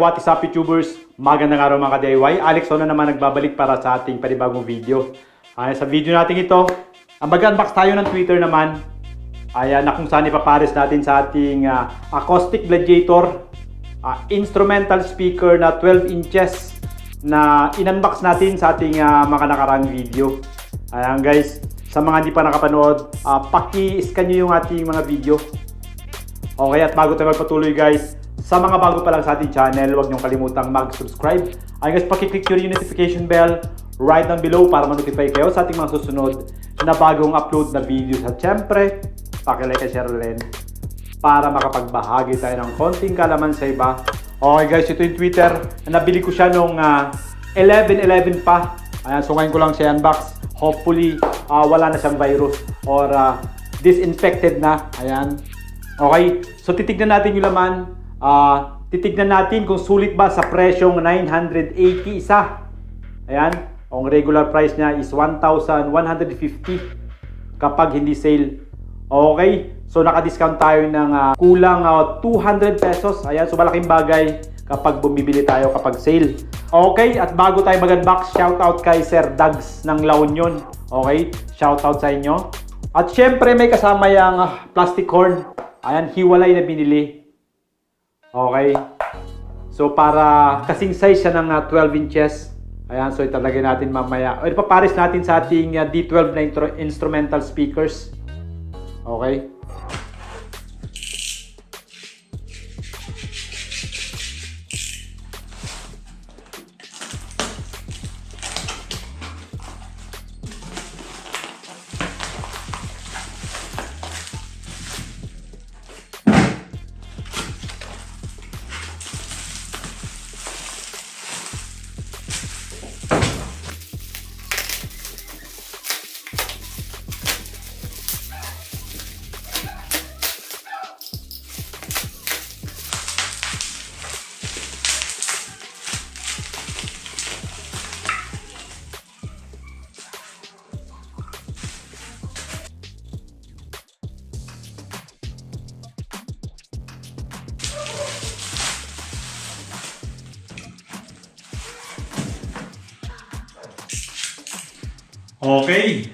What is up, YouTubers? Magandang araw mga ka-DIY. Aleks na naman nagbabalik para sa ating panibagong video. Sa video natin ito, mag-unbox tayo ng tweeter naman. Ayan, na kung saan ipapares natin sa ating acoustic gladiator instrumental speaker na 12 inches na in-unbox natin sa ating mga nakarang video. Ayan guys, sa mga hindi pa nakapanood, paki-scan nyo yung ating mga video. Okay, at bago tayo magpatuloy guys, sa mga bago pa lang sa ating channel, huwag niyong kalimutang mag-subscribe. Ay guys, paki-click nyo yung notification bell right down below para ma-notify kayo sa ating mga susunod na bagong upload na videos. At syempre, paki-like at share rin para makapagbahagi tayo ng konting kalaman sa iba. Okay guys, ito yung Twitter. Nabili ko siya nung 11/11 pa. Ayan, so ngayon ko lang siya unbox. Hopefully, wala na siyang virus or disinfected na. Ayan. Okay, so titignan natin yung laman. Titignan natin kung sulit ba sa presyong 980 isa. Ayan, ang regular price niya is 1,150 kapag hindi sale. Okay, so naka-discount tayo ng kulang 200 pesos. Ayan, so malaking bagay kapag bumibili tayo kapag sale. Okay, at bago tayo mag-unbox, shoutout kay Sir Dags ng La Union. Okay, shoutout sa inyo. At syempre may kasama yung plastic horn. Ayan, hiwalay na binili. Okay. So para kasing size siya ng 12 inches. Ayan, so italagay natin mamaya. O ipapares natin sa ating D12 na instrumental speakers. Okay. Okay.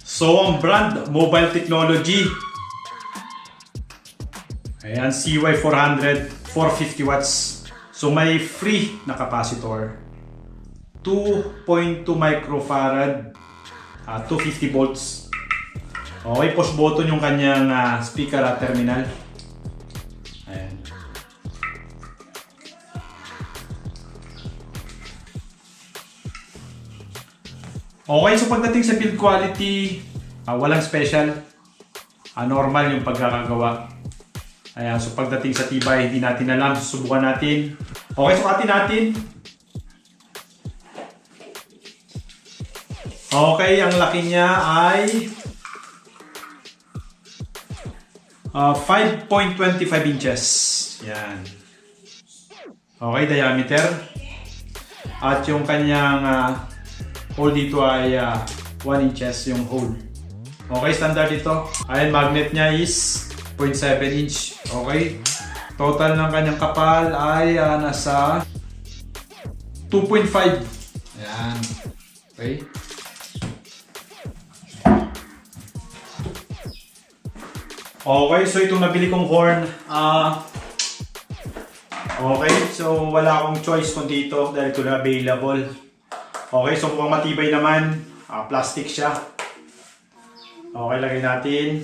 So, ang brand, Mobile Technology. Ayan, CY400, 450 watts. So, may free na capacitor. 2.2 microfarad, 250 volts. Okay, push button yung kanyang speaker at terminal. Ayan. Okay, so pagdating sa build quality, walang special. Normal yung pagkakagawa. Ayan, so pagdating sa tibay, hindi natin alam. Susubukan natin. Okay, sukatin natin. Okay, ang laki niya ay 5.25 inches. Yan. Okay, diameter. At yung kanyang hole dito ay 1 inches yung hole. Okay, standard ito. Ayan, magnet niya is 0.7 inch. Okay. Total ng kanyang kapal ay nasa 2.5. Ayan. Okay. Okay, so itong nabili kong horn. Okay, so wala akong choice kundi ito dahil ito na available. Okay, so mukhang matibay naman. Plastic siya. Okay, lagay natin.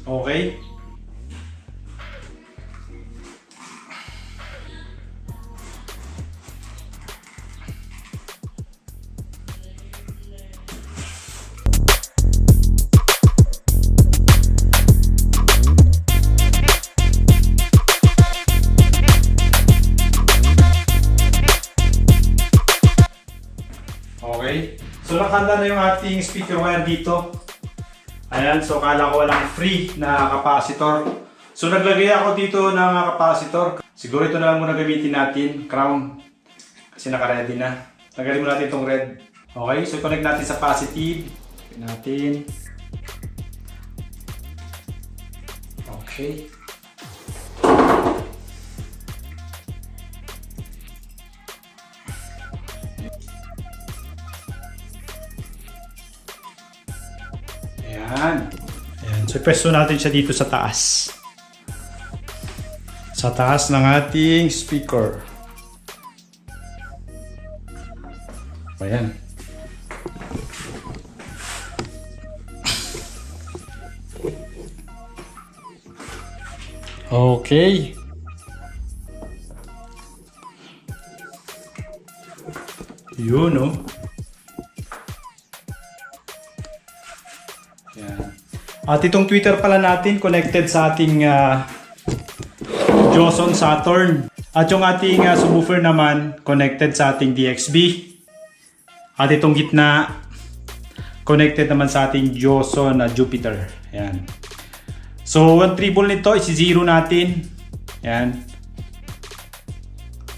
Okay. tumanda na yung ating speaker wire dito. Ayan, so kala ko walang free na capacitor. So naglagay ako dito ng capacitor. Siguro ito na lang muna gamitin natin, crown. Kasi naka-ready na. Tanggalin mo natin itong red. Okay, so connect natin sa positive. Connect natin. Okay. Ayan. Ayan. So, pwesto natin siya dito sa taas. Sa taas ng ating speaker. Ayan. Okay. Yun, no? Ayan. At itong Twitter pala natin connected sa ating joson Saturn. At yung ating subwoofer naman connected sa ating DXB. At itong gitna connected naman sa ating joson Jupiter. Ayan. So, ang treble nito isi-zero natin. Ayan.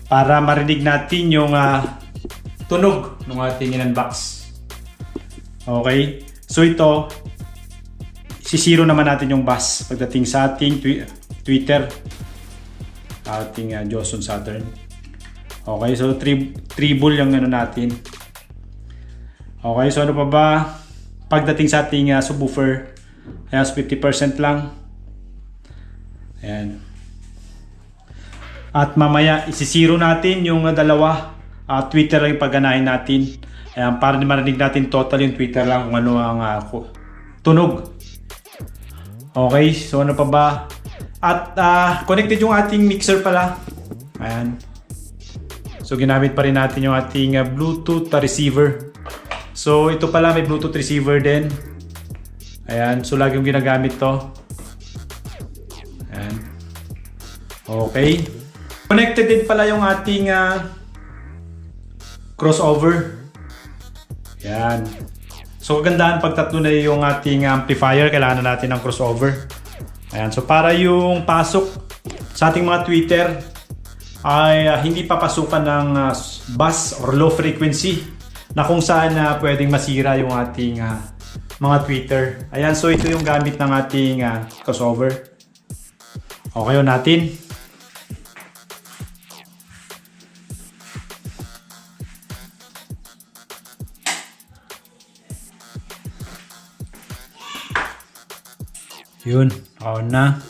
Para marinig natin yung tunog ng ating in-unbox. Okay. So, ito isi-zero naman natin yung bass pagdating sa ating Twitter. Ating joson Saturn. Okay. So, treble yung ano natin. Okay. So, ano pa ba? Pagdating sa ating subwoofer, ayan, 50% lang. Ayan. At mamaya isi-zero natin yung dalawa. Twitter lang yung pagganahin natin. Ayan, para marinig natin total yung Twitter lang kung ano ang tunog. Okay, so ano pa ba? At connected yung ating mixer pala. Ayan. So ginamit pa rin natin yung ating Bluetooth receiver. So ito pala may Bluetooth receiver din. Ayan, so lagi yung ginagamit to. Ayan. Okay. Connected din pala yung ating crossover. Ayan. So kagandahan pag tatlo na yung ating amplifier, kailangan na natin ng crossover. Ayan, so para yung pasok sa ating mga tweeter ay hindi papasukan ng bass or low frequency na kung saan pwedeng masira yung ating mga tweeter. Ayan, so ito yung gamit ng ating crossover. Okay yun natin. Yun, on na.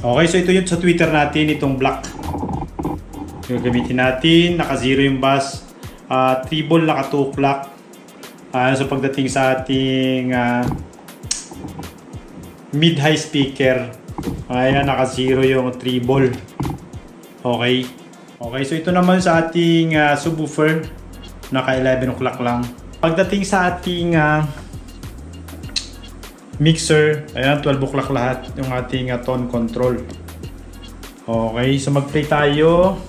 Okay, so ito yun sa Twitter natin, itong black. Yung gamitin natin, naka-zero yung bass, treble, naka-2 o'clock. So pagdating sa ating mid-high speaker, ayan, naka-zero yung treble. Okay. Okay, so ito naman sa ating subwoofer, naka-11 o'clock lang. Pagdating sa ating mixer, ayan, 12 o'clock lahat yung ating tone control. Okay, so mag-play tayo.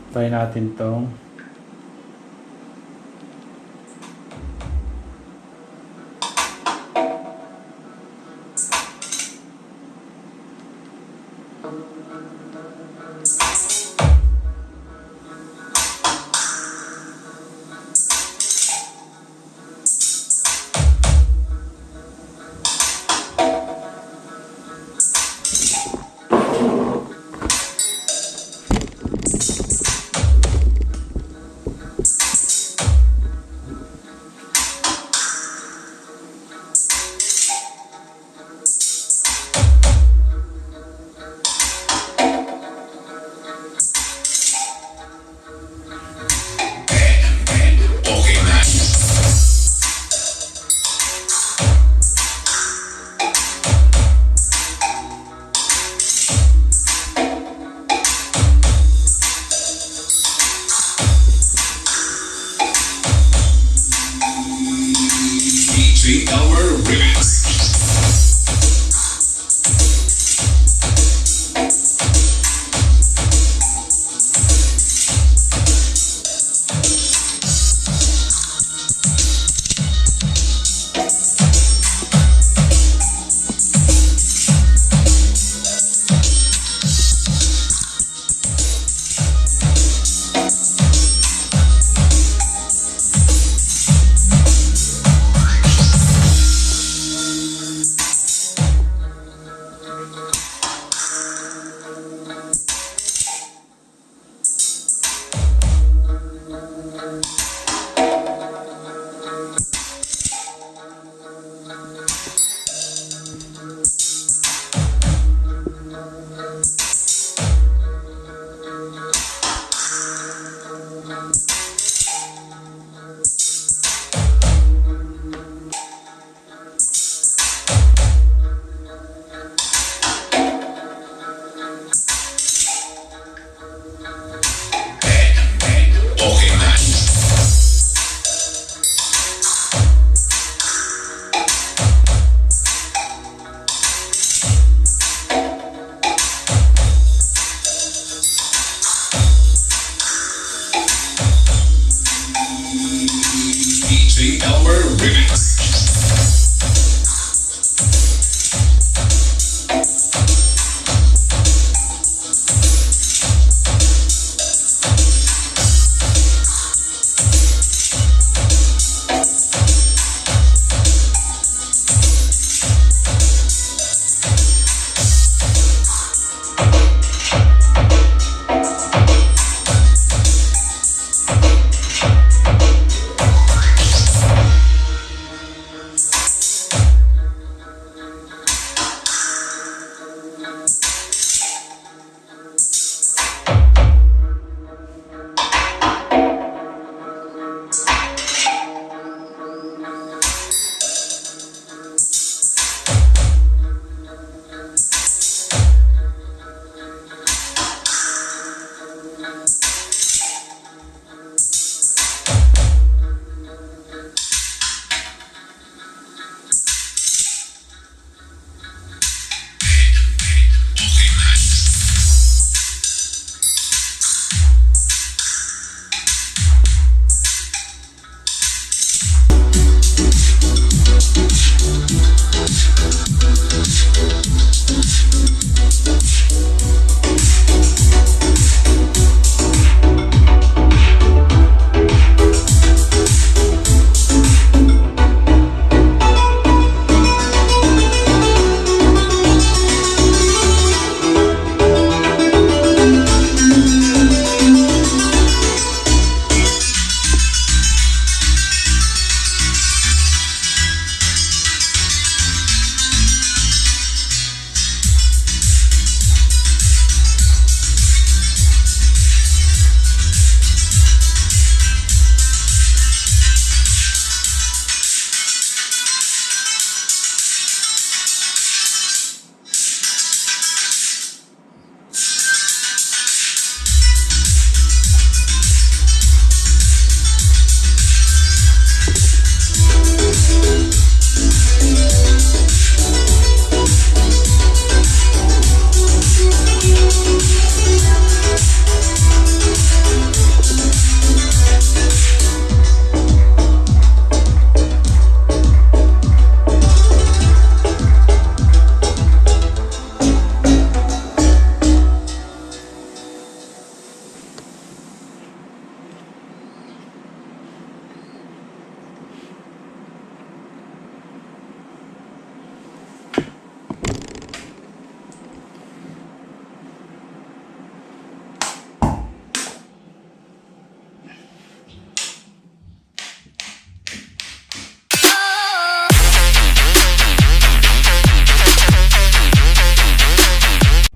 Try natin tong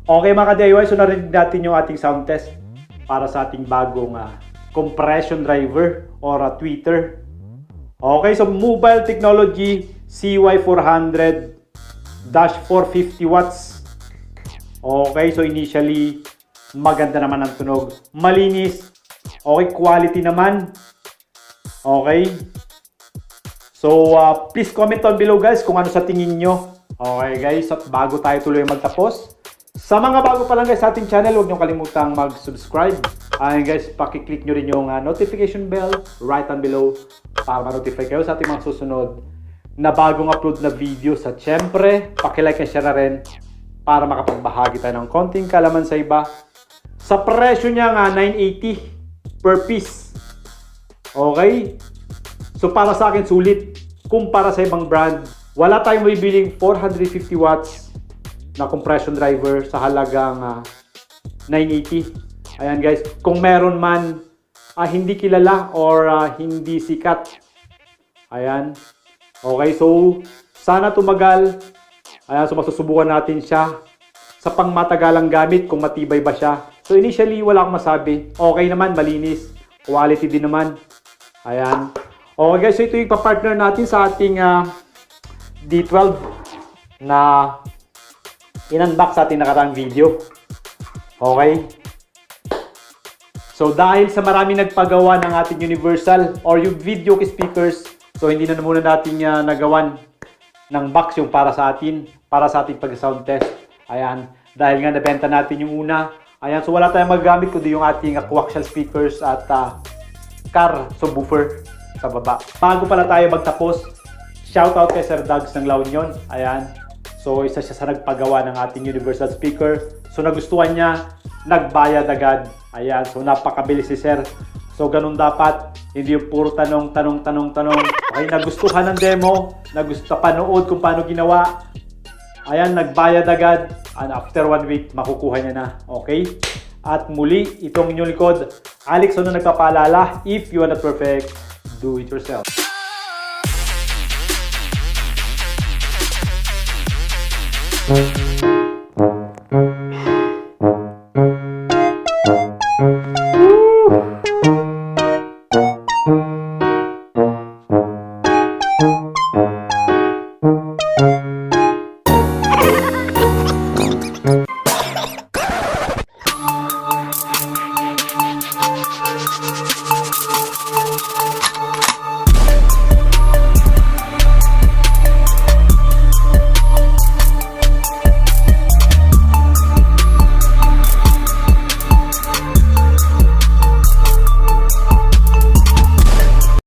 Okay mga ka-DIY, so narinig natin yung ating sound test para sa ating bagong compression driver or tweeter. Okay, so mobile technology CY400-450 watts. Okay, so initially maganda naman ang tunog, malinis. Okay, quality naman. Okay. So, please comment down below guys kung ano sa tingin nyo. Okay guys, at bago tayo tuloy magtapos, sa mga bago pa lang guys sa ating channel, huwag nyo kalimutang mag-subscribe. And guys, pakiclick nyo rin yung notification bell right down below para ma-notify kayo sa ating mga susunod na bagong upload na video. At syempre, pakilike and share na rin para makapagbahagi tayo ng konting kalaman sa iba. Sa presyo niya nga, 980 per piece. Okay? So para sa akin, sulit. Kumpara sa ibang brand, wala tayong bibiling 450 watts na compression driver sa halagang 980. Ayan guys, kung meron man hindi kilala or hindi sikat. Ayan. Okay, so sana tumagal. Ayan, so masusubukan natin siya sa pangmatagalang gamit kung matibay ba siya. So initially, wala akong masabi. Okay naman, malinis. Quality din naman. Ayan. Okay guys, so ito yung pa-partner natin sa ating D12 na in-unbox sa ating nakaraang video. Okay. So dahil sa marami nagpagawa ng ating universal or yung VIDEOKE speakers, so hindi na muna natin nagawan ng box yung para sa ating pag-sound test. Ayan. Dahil nga nabenta natin yung una. Ayan, so wala tayong magagamit kundi yung ating coaxial speakers at car subwoofer sa baba. Bago pala tayo magtapos, shoutout kay Sir Dags ng La Union. Ayan. So isa siya sa nagpagawa ng ating universal speaker. So nagustuhan niya, nagbayad agad. Ayan. So napakabilis si Sir. So ganun dapat. Hindi yung puro tanong. Okay, nagustuhan ng demo. Panood kung paano ginawa. Ayan, nagbayad agad. And after 1 week, makukuha niya na. Okay? At muli, itong inyong likod, Aleks na nagpapaalala, if you are not perfect, do it yourself.